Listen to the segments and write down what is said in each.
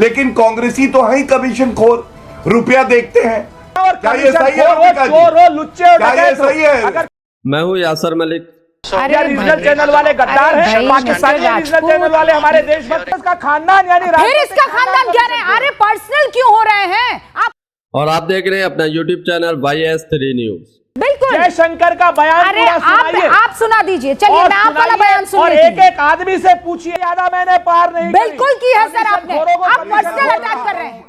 लेकिन कांग्रेसी तो है ही कमीशन खोर, रुपया देखते हैं। क्या ये सही है? क्या ये सही है? मैं हूँ यासर मलिक। रीजनल चैनल वाले गद्दार हैं, पाकिस्तानी रीजनल चैनल वाले हमारे देशभक्त का खानदान, यानी फिर इसका खानदान क्या है? अरे पर्सनल क्यों हो रहे हैं आप? और आप देख रहे हैं अपना यूट्यूब चैनल YS3 न्यूज। बिल्कुल जयशंकर का बयान पूरा सुनाइए। आप सुना दीजिए, चलिए मैं आप वाला बयान सुन और लेती हूं। एक एक आदमी से पूछिए, ज्यादा मैंने पार नहीं बिल्कुल की है सर आपने, आप पर्सनल अटैक कर रहे हैं।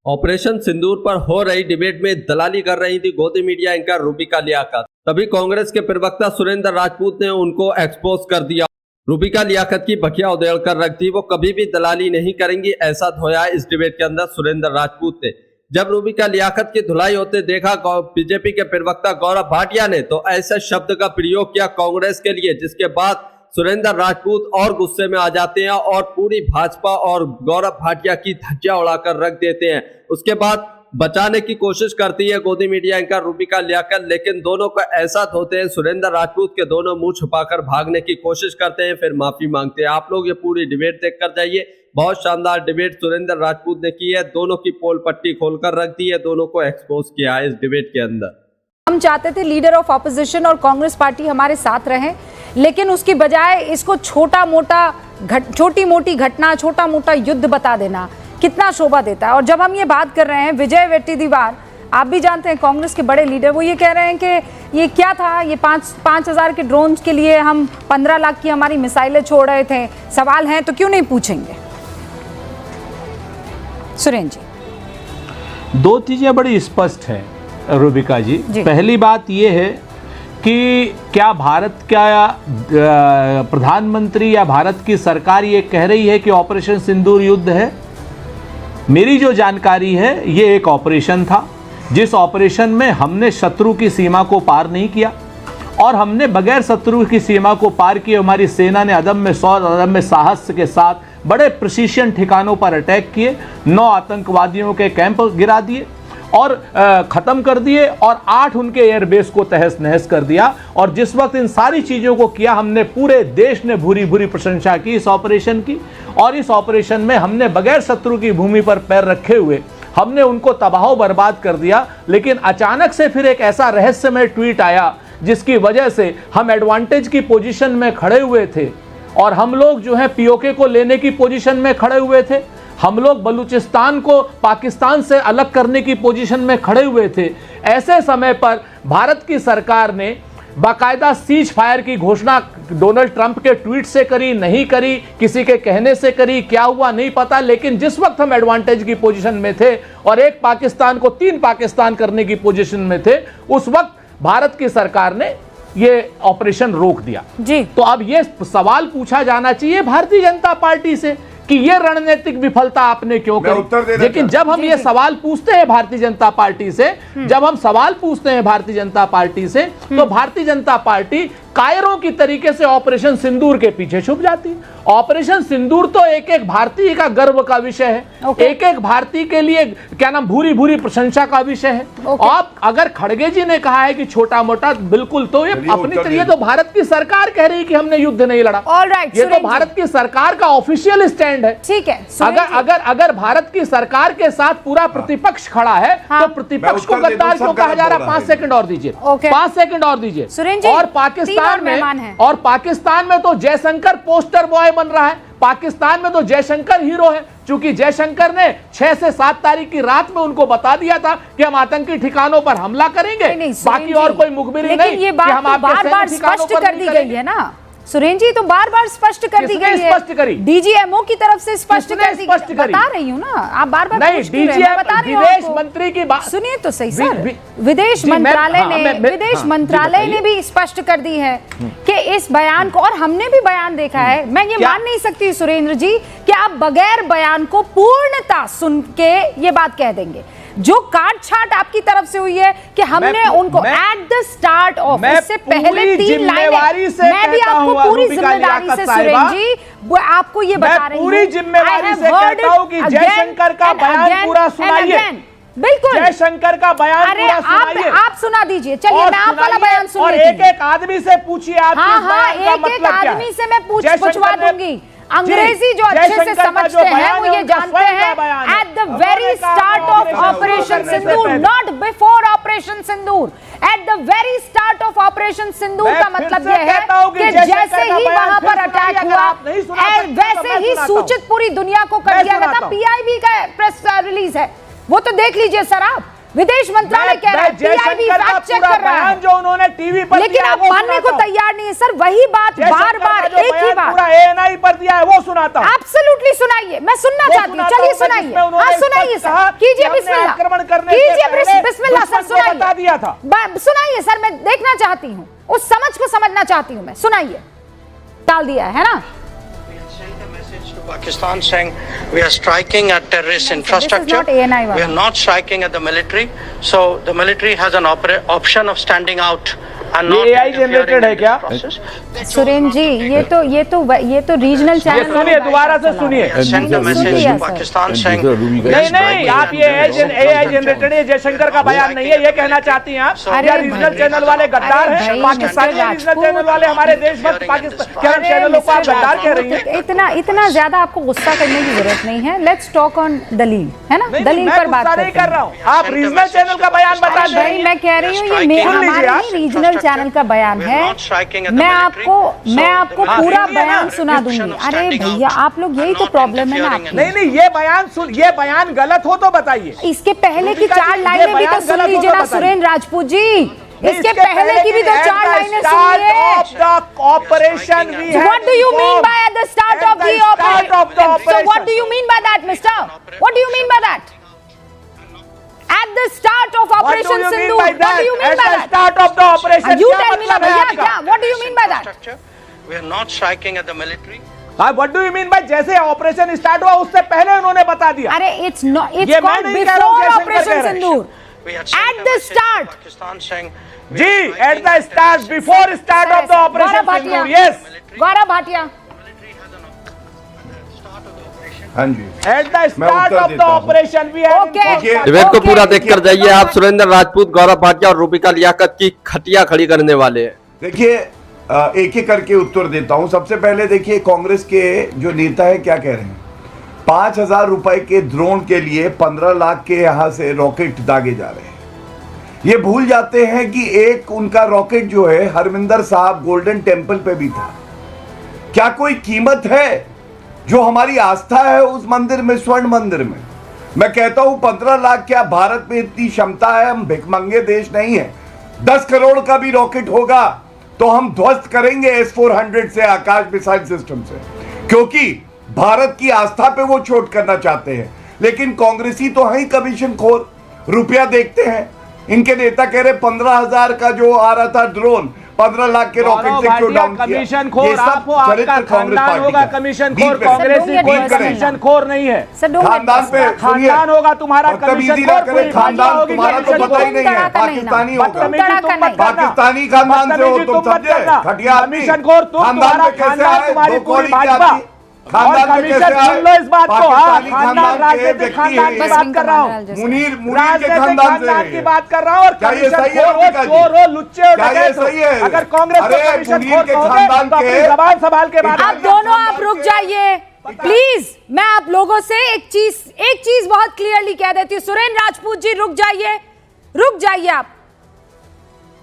ऑपरेशन सिंदूर पर हो रही डिबेट में दलाली कर रही थी गोदी मीडिया एंकर रूबिका लियाकत। तभी कांग्रेस के प्रवक्ता सुरेंद्र राजपूत ने उनको एक्सपोज कर दिया। रूबिका लियाकत की बखिया उधेड़ कर रख दी, वो कभी भी दलाली नहीं करेंगी, ऐसा धोया इस डिबेट के अंदर सुरेंद्र राजपूत ने। जब रूबिका लियाकत की धुलाई होते देखा बीजेपी के प्रवक्ता गौरव भाटिया ने, तो ऐसे शब्द का प्रयोग किया कांग्रेस के लिए, जिसके बाद सुरेंद्र राजपूत और गुस्से में आ जाते हैं और पूरी भाजपा और गौरव भाटिया की धज्जियां उड़ाकर रख देते हैं। उसके बाद बचाने की कोशिश करती है गोदी मीडिया एंकर रूबिका लियाकत, लेकिन दोनों को ऐसा धोते हैं। सुरेंद्र राजपूत के दोनों मुंह छुपाकर भागने की कोशिश करते हैं, फिर माफी मांगते हैं। आप लोग ये पूरी डिबेट देख कर जाइए, बहुत शानदार डिबेट सुरेंद्र राजपूत ने की है। दोनों की पोल पट्टी खोलकर रख दी है, दोनों को एक्सपोज किया है इस डिबेट के अंदर। हम चाहते थे लीडर ऑफ ऑपोजिशन और कांग्रेस पार्टी हमारे साथ रहे, लेकिन उसकी बजाय इसको छोटी मोटी घटना, छोटा मोटा युद्ध बता देना कितना शोभा देता है। और जब हम ये बात कर रहे हैं, विजय वेट्टीदीवार, आप भी जानते हैं कांग्रेस के बड़े लीडर, वो ये कह रहे हैं कि ये क्या था, ये 5,000 के ड्रोन्स के लिए हम 15 लाख की हमारी मिसाइलें छोड़ रहे थे। सवाल है तो क्यों नहीं पूछेंगे? सुरेंद्र जी, दो चीजें बड़ी स्पष्ट हैं रूबिका जी। पहली बात यह है कि क्या भारत का प्रधानमंत्री या भारत की सरकार ये कह रही है कि ऑपरेशन सिंदूर युद्ध है? मेरी जो जानकारी है, ये एक ऑपरेशन था जिस ऑपरेशन में हमने शत्रु की सीमा को पार नहीं किया, और हमने बगैर शत्रु की सीमा को पार किए हमारी सेना ने अदम्य साहस के साथ बड़े प्रिसीशन ठिकानों पर अटैक किए, 9 आतंकवादियों के कैंप गिरा दिए और ख़त्म कर दिए, और 8 उनके एयरबेस को तहस नहस कर दिया। और जिस वक्त इन सारी चीज़ों को किया, हमने पूरे देश ने भूरी भूरी प्रशंसा की इस ऑपरेशन की, और इस ऑपरेशन में हमने बगैर शत्रु की भूमि पर पैर रखे हुए हमने उनको तबाह बर्बाद कर दिया। लेकिन अचानक से फिर एक ऐसा रहस्यमय ट्वीट आया जिसकी वजह से हम एडवांटेज की पोजीशन में खड़े हुए थे, और हम लोग जो है पीओके को लेने की पोजीशन में खड़े हुए थे, हम लोग बलूचिस्तान को पाकिस्तान से अलग करने की पोजीशन में खड़े हुए थे। ऐसे समय पर भारत की सरकार ने बाकायदा सीज फायर की घोषणा डोनाल्ड ट्रंप के ट्वीट से करी, नहीं करी, किसी के कहने से करी, क्या हुआ नहीं पता, लेकिन जिस वक्त हम एडवांटेज की पोजीशन में थे और एक पाकिस्तान को 3 पाकिस्तान करने की पोजीशन में थे, उस वक्त भारत की सरकार ने ये ऑपरेशन रोक दिया जी। तो अब ये सवाल पूछा जाना चाहिए भारतीय जनता पार्टी से कि ये रणनीतिक विफलता आपने क्यों करी। लेकिन जब हम ये सवाल पूछते हैं भारतीय जनता पार्टी से, तो भारतीय जनता पार्टी कायरों की तरीके से ऑपरेशन सिंदूर के पीछे छुप जाती है। ऑपरेशन सिंदूर तो एक एक भारतीय का गर्व का विषय है, एक एक भारतीय के लिए क्या नाम भूरी भूरी प्रशंसा का विषय है। आप अगर खड़गे जी ने कहा है कि छोटा मोटा, बिल्कुल, तो ये अपनी तरीके तो भारत की सरकार कह रही है कि हमने युद्ध नहीं लड़ा। ये तो भारत की सरकार का ऑफिशियल स्टैंड है। ठीक है, अगर भारत की सरकार के साथ पूरा प्रतिपक्ष खड़ा है, तो प्रतिपक्ष को गद्दार क्यों कहा जा रहा? 5 सेकंड और दीजिए, 5 सेकंड और दीजिए। और पाकिस्तान में तो जयशंकर पोस्टर बॉय बन रहा है, पाकिस्तान में तो जयशंकर हीरो है, क्योंकि जयशंकर ने 6 से 7 तारीख की रात में उनको बता दिया था कि हम आतंकी ठिकानों पर हमला करेंगे, बाकी और कोई मुखबिरी नहीं। ये बात बार-बार स्पष्ट कर दी गई है ना सुरेंद्र जी, तो बार-बार स्पष्ट कर दी गई है, डीजीएमओ की तरफ से स्पष्ट कर दी गई। बता रही हूँ ना, आप बार-बार नहीं, विदेश मंत्री की बात सुनिए तो सही सर। विदेश मंत्रालय ने भी स्पष्ट कर दी है कि इस बयान को, और हमने भी बयान देखा है, मैं ये मान नहीं सकती सुरेंद्र जी कि आप बगैर बयान को पूर्णता सुन के ये बात कह देंगे। जो काट छाट आपकी तरफ से हुई है कि हमने उनको एट द स्टार्ट ऑफ, इससे पहले 3 लाइनें, मैं भी आपको पूरी जिम्मेदारी से सुरेंद्र जी आपको ये बता रही हूं, पूरी जिम्मेदारी से कहता हूं कि जयशंकर का बयान पूरा सुनाइए। बिल्कुल जयशंकर का बयान अरे पूरा सुनाइए। आप सुना दीजिए, चलिए मैं आप वाला बयान सुन और लेती एक हूं। एक आदमी से पूछिए आप एक एक आदमी से मैं पूछवा दूंगी। अंग्रेजी जो अच्छे से समझते हैं वो ये जानते हैं, at the very start of operation Sindoor, not before operation Sindoor, at the very start of operation Sindoor का मतलब यह है कि जैसे ही वहां पर अटैक हुआ वैसे ही सूचित पूरी दुनिया को कर दिया गया था। पीआईबी का प्रेस रिलीज है, वो तो देख लीजिए सर आप। विदेश मंत्रालय कह रहा है, पीआईबी फैक्ट चेक कर रहा है, जो उन्होंने टीवी पर लेकिन आप मानने को तैयार नहीं है सर। वही बात बार बार एक ही बात पूरा एएनआई पर दिया है, वो सुनाता हूं। एब्सोल्युटली सुनाइए, मैं सुनना चाहती हूँ। चलिए सुनाइए, हाँ सुनाइए सर, कीजिए बिस्मिल्लाह, कीजिए बिस्मिल्लाह सर, सुनाइए सुनाइए सर, मैं देखना चाहती हूँ, उस समझ को समझना चाहती हूँ मैं। सुनाइए, डाल दिया है ना। Pakistan saying we are striking at terrorist infrastructure. We are not striking at the military. So the military has an option of standing out and not generated है क्या? सुरेंद्र जी, ये तो रीजनल चैनल। सुनिए, दोबारा से सुनिए। Send the message to Pakistan saying नहीं, आप ये AI जनरेटेड है, जयशंकर का बयान नहीं है, ये कहना चाहती हैं आप? अरे रीजनल चैनल वाले गद्दार हैं, पाकिस्तानी रीजनल चैनल वाले हमारे देशभक्त पाकिस्तान चैनलों को आप गद्दार कह रही हैं। इतना ज्यादा आपको गुस्सा करने की जरूरत नहीं है। लेट्स टॉक ऑन दलील, है ना, दलील पर बात करते हैं। नहीं कर रहा हूँ, आप रीजनल चैनल का बयान बता दें। भाई मैं कह रही हूँ ये हमारे रीजनल चैनल का बयान है, मैं आपको पूरा बयान सुना दूंगी। अरे भैया आप लोग, यही तो प्रॉब्लम है ना। नहीं, ये बयान गलत हो तो बताइए। इसके पहले की 4 लाइनें भी तो सुन लीजिए ना सुरेंद्र राजपूत जी, इसके पहले की भी तो 4 लाइनें सुनिए। Operation What do you mean by at the start of the operation? So what do you mean by that, mister? What do you mean by that? At the start of Operation Sindoor, what do you mean by that? Start of the operation. You tell me ना भैया, क्या? What do you mean by that? We are not striking at the military. What do you mean by जैसे operation start हुआ उससे पहले उन्होंने बता दिया? अरे it's called before Operation Sindoor. At the start. Pakistan saying ji, at the start, before start of the Operation Sindoor. Yes. Gaurav Bhatia. हाँ जी, At the start of the operation we had debate को पूरा देखकर जाइए आप। सुरेंद्र राजपूत, गौरव भाटिया और रूबिका लियाकत की खटिया खड़ी करने वाले हैं। देखिए एक एक करके उत्तर देता हूं। सबसे पहले देखिए कांग्रेस के जो नेता है क्या कह रहे हैं। 5,000 रुपए के ड्रोन के लिए 15 लाख के यहां से रॉकेट दागे जा रहे हैं। ये भूल जाते हैं कि एक उनका रॉकेट जो है हरमिंदर साहब गोल्डन टेम्पल पे भी था। क्या कोई कीमत है जो हमारी आस्था है उस मंदिर में, स्वर्ण मंदिर में? मैं कहता हूं 15 लाख, क्या भारत में इतनी क्षमता है? हम भिखमंगे देश नहीं है। 10 करोड़ का भी रॉकेट होगा तो हम ध्वस्त करेंगे S-400 से, आकाश मिसाइल सिस्टम से, क्योंकि भारत की आस्था पे वो चोट करना चाहते हैं। लेकिन कांग्रेसी तो है ही कमीशन खोर, रुपया देखते हैं। इनके नेता कह रहे 15,000 का जो आ रहा था ड्रोन, 15 लाख के रॉकेट से क्यों डाउन किया? कमीशन खोर आप हो, आपका खानदान होगा कमीशन खोर, कांग्रेसी कोई कमीशन खोर नहीं है। खानदान पे खानदान होगा तुम्हारा कमीशन खोर, खानदान तुम्हारा तो पता ही नहीं है, पाकिस्तानी होगा, पाकिस्तानी खानदान से हो तुम, समझे? घटिया आदमी। कमीशन खोर तुम, तुम्हारा खानदान, तुम्हारी पूरी भाजपा। खानदान कमीशन सुन लो इस बात को। खानदान राजनीतिक खानदान की बात कर रहा हूँ, मुनीर के खानदान की बात कर रहा हूँ। और कमीशन खोर हो, चोर हो, लुच्चे हो, अगर कांग्रेस को कमीशन खोर कहोगे तो अपनी जबान संभाल के बात। आप दोनों आप रुक जाइए प्लीज। मैं आप लोगों से एक चीज बहुत क्लियरली कह देती हूँ। सुरेंद्र राजपूत जी रुक जाइए आप।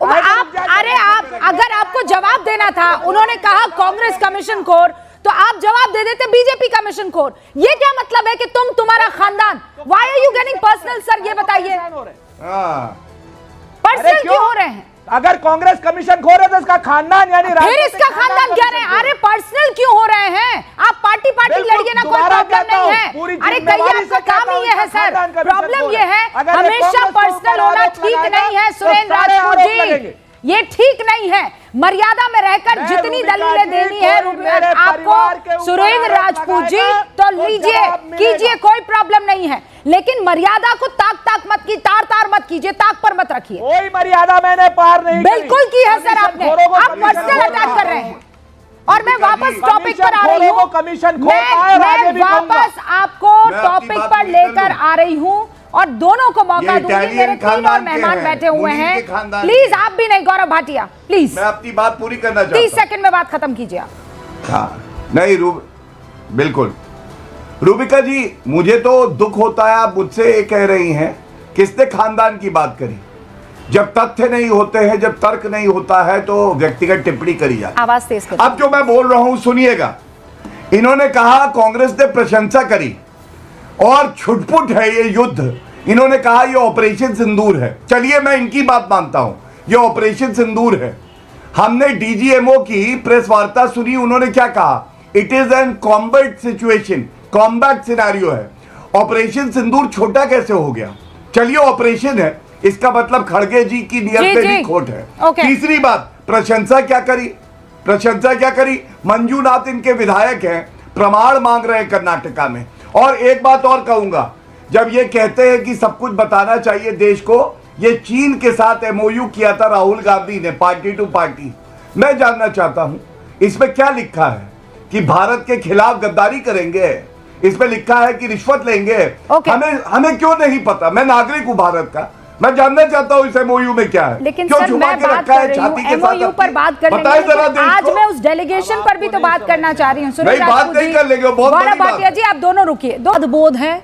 अरे आप अगर आपको जवाब देना था, उन्होंने कहा कांग्रेस कमीशन खोर, तो आप जवाब दे देते बीजेपी कमीशन खोर। ये क्या मतलब है कि तुम्हारा खानदान? Why are you getting personal sir, ये बताइए। पर्सनल क्यों हो रहे हैं? अगर कांग्रेस कमीशन खोर है तो इसका खानदान यानी फिर इसका खानदान क्या रहे? अरे पर्सनल क्यों हो रहे हैं? आप पार्टी लड़िए ना, कोई प्रॉब्लम नहीं है। अरे कहिए आपका काम ही ये है सर। प्रॉब्लम ये है हमेशा पर्सनल होना ठीक नहीं है सुरेंद्र राजपूत जी, ये ठीक नहीं है। मर्यादा में रहकर जितनी दलीलें देनी है आपको सुरेंद्र राजपूत जी, तो लीजिए कीजिए, कोई प्रॉब्लम नहीं है। लेकिन मर्यादा को ताक मत की, तार मत कीजिए, ताक पर मत रखिए। कोई मर्यादा मैंने पार नहीं बिल्कुल की है सर आपने। आप पर्सनल अटैक कर रहे हैं। और मैं वापस टॉपिक पर आ रही हूँ, मैं वापस आपको टॉपिक पर लेकर आ रही हूँ। और दोनों को मौका ये दूंगी। इटालियन मेरे 3 और खानदान के मेहमान हैं, बैठे हुए मुनीर हैं, के खानदान प्लीज के हैं। आप भी नहीं, गौरव भाटिया प्लीज मैं अपनी बात पूरी करना चाहता 30 हूं। सेकंड में बात खत्म कीजिए आप। हाँ नहीं बिल्कुल रूबिका जी, मुझे तो दुख होता है आप मुझसे ये कह रही हैं किसने खानदान की बात करी। जब तथ्य नहीं होते हैं, जब तर्क नहीं होता है तो व्यक्तिगत टिप्पणी करी जाती है। आवाज तेज कर। अब जो मैं बोल रहा हूं सुनिएगा। इन्होंने कहा कांग्रेस ने प्रशंसा करी और छुटपुट है ये युद्ध। इन्होंने कहा ये ऑपरेशन सिंदूर है। चलिए मैं इनकी बात मानता हूं, ये ऑपरेशन सिंदूर है। हमने डीजीएमओ की प्रेस वार्ता सुनी, उन्होंने क्या कहा, it is an combat situation, combat scenario है। ऑपरेशन सिंदूर छोटा कैसे हो गया? चलिए ऑपरेशन है, इसका मतलब खड़गे जी की नियत पे भी खोट है। तीसरी बात, प्रशंसा क्या करी? प्रशंसा क्या करी? मंजूनाथ इनके विधायक हैं, प्रमाण मांग रहे हैं कर्नाटका में। और एक बात और कहूंगा, जब ये कहते हैं कि सब कुछ बताना चाहिए देश को, ये चीन के साथ एमओयू किया था राहुल गांधी ने, पार्टी टू पार्टी। मैं जानना चाहता हूं इसमें क्या लिखा है कि भारत के खिलाफ गद्दारी करेंगे? इसमें लिखा है कि रिश्वत लेंगे। हमें क्यों नहीं पता? मैं नागरिक हूं भारत का, मैं जानना चाहता हूं इस एमओयू में क्या है। लेकिन क्यों सर छुपा मैं के बात रखा है कर रही छाती हूं, के साथ? एमओयू पर बात कर लेंगे, बताएं जरा लेकिन देश आज को। मैं उस डेलीगेशन पर भी तो बात करना चाह रही हूँ। सुरेश नहीं, बात राजपूत नहीं जी, कर लेंगे, बहुत गौरव बड़ी बात भाटिया जी, आप दोनों रुकिए। दो अद्भुत है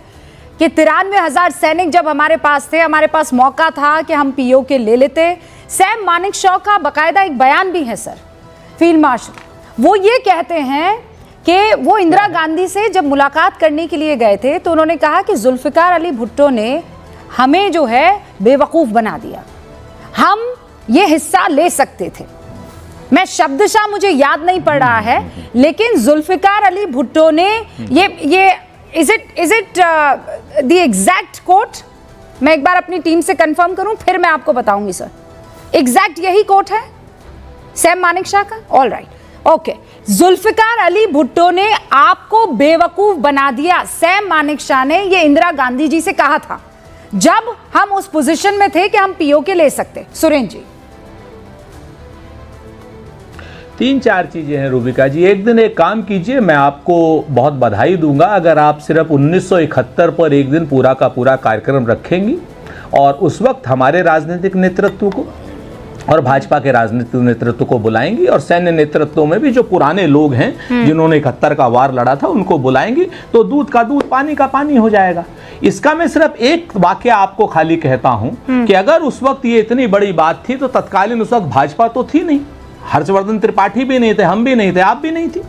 कि 93,000 सैनिक जब हमारे पास थे, हमारे पास मौका था कि हम पीओ के ले लेते। सैम मानेकशॉ का बाकायदा एक बयान भी है सर, फील्ड मार्शल। वो ये कहते हैं कि वो इंदिरा गांधी से जब मुलाकात करने के लिए गए थे तो उन्होंने कहा कि जुल्फिकार अली भुट्टो ने हमें जो है बेवकूफ बना दिया, हम ये हिस्सा ले सकते थे। मैं शब्दशः मुझे याद नहीं पड़ रहा है, लेकिन जुल्फिकार अली भुट्टो ने ये is it the exact quote? मैं एक बार अपनी टीम से कंफर्म करूं फिर मैं आपको बताऊंगी सर। एग्जैक्ट यही कोट है सैम मानेकशॉ का? All right, okay. Zulfikar Ali Bhutto ने आपको बेवकूफ बना दिया, सैम मानेकशॉ ने ये इंदिरा गांधी जी से कहा था जब हम उस पोजीशन में थे कि हम पीओ के ले सकते। सुरेंद्र जी, 3-4 चीजें हैं रूबिका जी। एक दिन एक काम कीजिए, मैं आपको बहुत बधाई दूंगा अगर आप सिर्फ 1971 पर एक दिन पूरा का पूरा कार्यक्रम रखेंगी और उस वक्त हमारे राजनीतिक नेतृत्व को और भाजपा के राजनीतिक नेतृत्व को बुलाएंगी और सैन्य नेतृत्व में भी जो पुराने लोग हैं जिन्होंने 71 का वार लड़ा था उनको बुलाएंगी, तो दूध का दूध पानी का पानी हो जाएगा। इसका मैं सिर्फ एक वाक्य आपको खाली कहता हूं कि अगर उस वक्त ये इतनी बड़ी बात थी तो तत्कालीन उस वक्त भाजपा तो थी नहीं, हर्षवर्धन त्रिपाठी भी नहीं थे, हम भी नहीं थे, आप भी नहीं थी,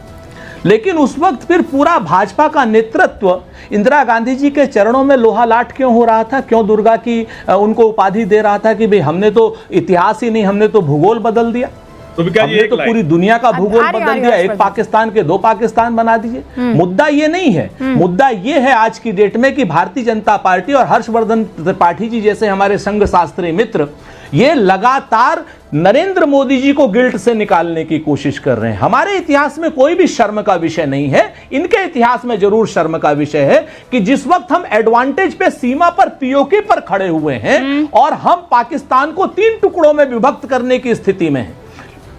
लेकिन उस वक्त फिर पूरा भाजपा का नेतृत्व इंदिरा गांधी जी के चरणों में लोहा लाट क्यों हो रहा था? क्यों दुर्गा की उनको उपाधि दे रहा था कि भाई हमने तो इतिहास ही नहीं, हमने तो भूगोल बदल दिया, हमने तो पूरी दुनिया का भूगोल बदल दिया, एक पाकिस्तान के 2 पाकिस्तान बना दीजिए। मुद्दा ये नहीं है, मुद्दा ये है आज की डेट में कि भारतीय जनता पार्टी और हर्षवर्धन त्रिपाठी जी जैसे हमारे संघ शास्त्री मित्र ये लगातार नरेंद्र मोदी जी को गिल्ट से निकालने की कोशिश कर रहे हैं। हमारे इतिहास में कोई भी शर्म का विषय नहीं है, इनके इतिहास में जरूर शर्म का विषय है कि जिस वक्त हम एडवांटेज पे सीमा पर पीओके पर खड़े हुए हैं और हम पाकिस्तान को 3 टुकड़ों में विभक्त करने की स्थिति में हैं।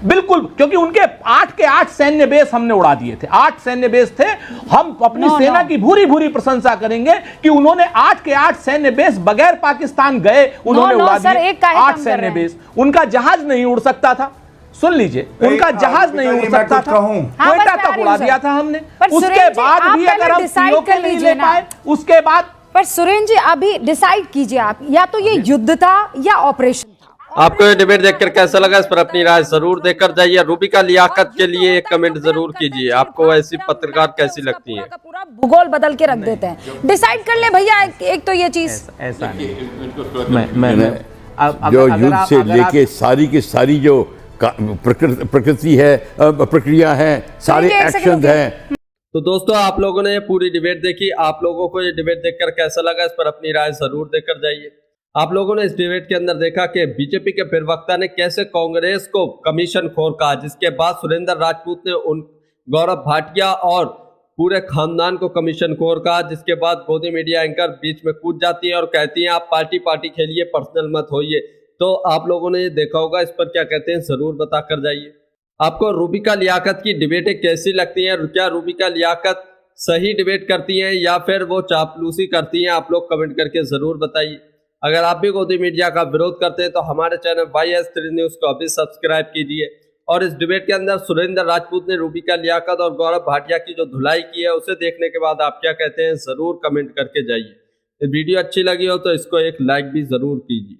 बिल्कुल, क्योंकि उनके 8 के 8 सैन्य बेस हमने उड़ा दिए थे, 8 सैन्य बेस थे। हम अपनी सेना की भूरी भूरी प्रशंसा करेंगे कि उन्होंने 8 के 8 सैन्य बेस बगैर पाकिस्तान गए उन्होंने उड़ा दिए। 8 सैन्य बेस, उनका जहाज नहीं उड़ सकता था, सुन लीजिए, उनका जहाज नहीं उड़ सकता था, क्वेटा तक उड़ा दिया था हमने। उसके बाद भी अगर हम पीओ के नहीं ले पाए, उसके बाद। पर सुरेंद्र जी अभी डिसाइड कीजिए आप, या तो ये युद्ध था या ऑपरेशन था। आपको ये डिबेट देखकर कैसा लगा, इस पर अपनी राय जरूर देकर जाइए। रूबिका लियाकत के लिए एक कमेंट जरूर कीजिए, आपको ऐसी पत्रकार कैसी लगती है? पूरा भूगोल बदल के रख देते हैं, डिसाइड कर ले भैया एक तो ये चीज। ऐसा नहीं, जो युद्ध से लेके सारी की सारी जो प्रकृति है, प्रक्रिया है, सारे एक्शन हैं। तो दोस्तों, आप लोगों ने ये पूरी डिबेट देखी, आप लोगों को ये डिबेट देखकर कैसा लगा, इस पर अपनी राय जरूर देकर जाइए। आप लोगों ने इस डिबेट के अंदर देखा कि बीजेपी के प्रवक्ता ने कैसे कांग्रेस को कमीशन खोर कहा, जिसके बाद सुरेंद्र राजपूत ने उन गौरव भाटिया और पूरे खानदान को कमीशन खोर कहा, जिसके बाद गोदी मीडिया एंकर बीच में कूद जाती है और कहती हैं आप पार्टी खेलिए, पर्सनल मत होइए। तो आप लोगों ने ये देखा होगा, इस पर क्या कहते हैं जरूर बता कर जाइए। आपको रूबिका लियाकत की डिबेटें कैसी लगती हैं? क्या रूबिका लियाकत सही डिबेट करती हैं या फिर वो चापलूसी करती हैं, आप लोग कमेंट करके जरूर बताइए। अगर आप भी गोदी मीडिया का विरोध करते हैं तो हमारे चैनल YS3 न्यूज को अभी सब्सक्राइब कीजिए। और इस डिबेट के अंदर सुरेंद्र राजपूत ने रूबिका लियाकत और गौरव भाटिया की जो धुलाई की है उसे देखने के बाद आप क्या कहते हैं जरूर कमेंट करके जाइए। वीडियो अच्छी लगी हो तो इसको एक लाइक भी जरूर कीजिए।